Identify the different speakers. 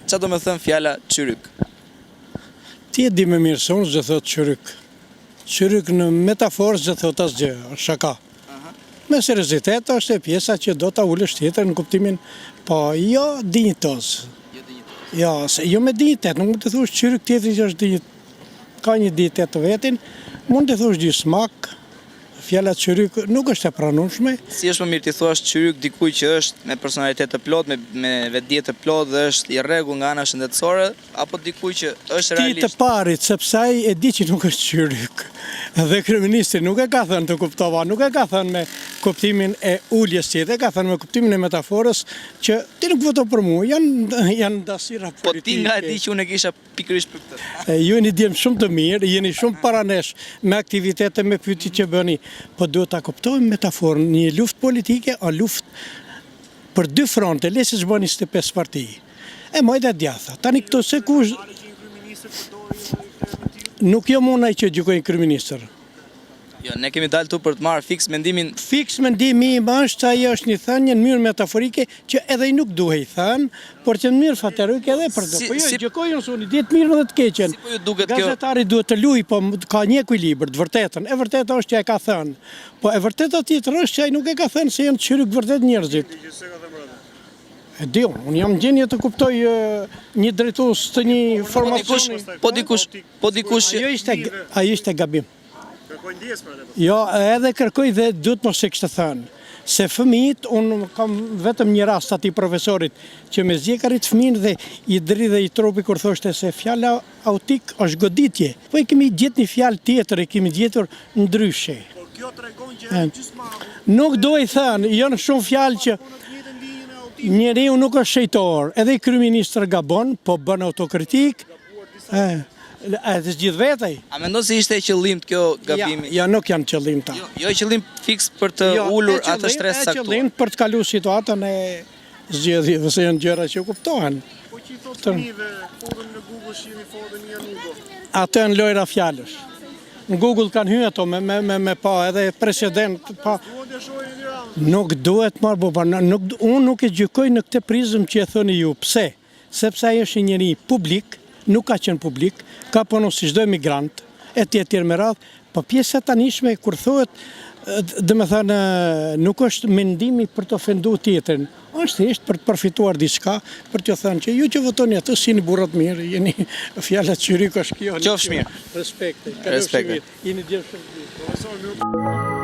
Speaker 1: çfarë do me thënë fjala çyryk?
Speaker 2: Ti e di më mirë se unë që thot çyryk. Çyryk në metaforë që thot asgjë, është shaka. Me seriozitet është e pjesa që do ta ulësh tjetër në kuptimin, po jo dinjitoz. Jo, jo me dinjitet, nuk mund të thush çyryk tjetri që është dinjitet. Ka një dinjitet të vetin, mund të thush gjysmak. Fjala çyryk nuk është e pranueshme.
Speaker 1: Si është më mirë ti thuash çyryk dikujt që është me personalitet të plot, me vetdije të plot dhe është i rregull nga ana shëndetësore, apo dikujt që është realisht?
Speaker 2: Ti të parit, sepse ai e di që nuk është çyryk. Dhe kryeministri nuk e ka thënë, të kuptova, nuk e ka thënë me kuptimin e uljes tjetër, ka thënë me kuptimin e metaforës që ti nuk voto për mua, janë dasira politike.
Speaker 1: Po ti nga e di që unë e kisha pikërisht për këtë.
Speaker 2: Ju jeni djem shumë të mirë, jeni shumë paranesh me aktivitete, me pyetje që bëni, po duhet ta kuptojmë metaforën, një luftë politike o luftë për dy fronte, le se zbani 25 parti. E mojtë e djatha. Tani këto se kush nuk jo munaj që gjykojnë kryeministër.
Speaker 1: Jo, ne kemi dalë tu për të marrë fiks mendimin.
Speaker 2: Fiks mendimi im është se ajo është një thënie në mënyrë metaforike që edhe i nuk duhej thënë, por që në mënyrë faterike edhe për të. Po jo, gjykojnë suni, ditë mirë dhe të keqen.
Speaker 1: Si po ju duket kjo?
Speaker 2: Gazetari duhet të luajë, po ka një ekuilibër, të vërtetën. E vërteta është që e ka thënë. Po e vërteta tjetër është që ai nuk e ka thënë se janë çyryk vërtet njerëzit. E di, unë jam në gjendje të kuptoj një drejtues të një formacioni.
Speaker 1: Po dikush.
Speaker 2: Ajo ishte gabim. Jo, edhe kërkoj dhe duhet mos e kishte thënë. Se fëmijët, unë kam vetëm një rast atij profesorit që me zjekarit fëmijën dhe i dridhe i trupi kur thoshte se fjala autik është goditje. Po i kemi gjetë një fjalë tjetër, e kemi gjetur ndryshe.
Speaker 3: Por kjo tregon që
Speaker 2: nuk do i thënë, janë shumë fjalë që njeriu nuk është shejtor, edhe i kryeministri gabon, po bën autokritik. E të gjithë vetaj.
Speaker 1: A mendon se ishte qëllim kjo gabimi?
Speaker 2: Ja, nuk janë qëllim ta.
Speaker 1: Jo qëllim fiks për të ulur atë stres saktuar.
Speaker 2: Qëllim për të kaluar situatën e zgjedhjeve, se janë gjëra që kuptohen.
Speaker 3: Po që i thotë fëmijëve, fotën në Google shihni fotën një Anugo.
Speaker 2: Ato janë lojra fjalësh. Në Google kanë hyrë ato me pa edhe president pa. Nuk duhet marrë boba, unë nuk e gjykoj në këtë prizëm që e thoni ju. Pse? Sepse ai është një njeri publik, nuk ka qenë publik, ka punu si çdo emigrant, e tjetër me radhë, po pjesa tanishme kur thohet, dhe me thënë, nuk është mendimi për të ofenduar tjetrin, është thjesht për të përfituar diçka, për të thënë që ju që votoni atë si një burrat mirë, jeni fjala çyryk është kjo.
Speaker 1: Qofsh mirë.
Speaker 2: Respekte.
Speaker 1: Respekte.
Speaker 2: Jeni djem shumë.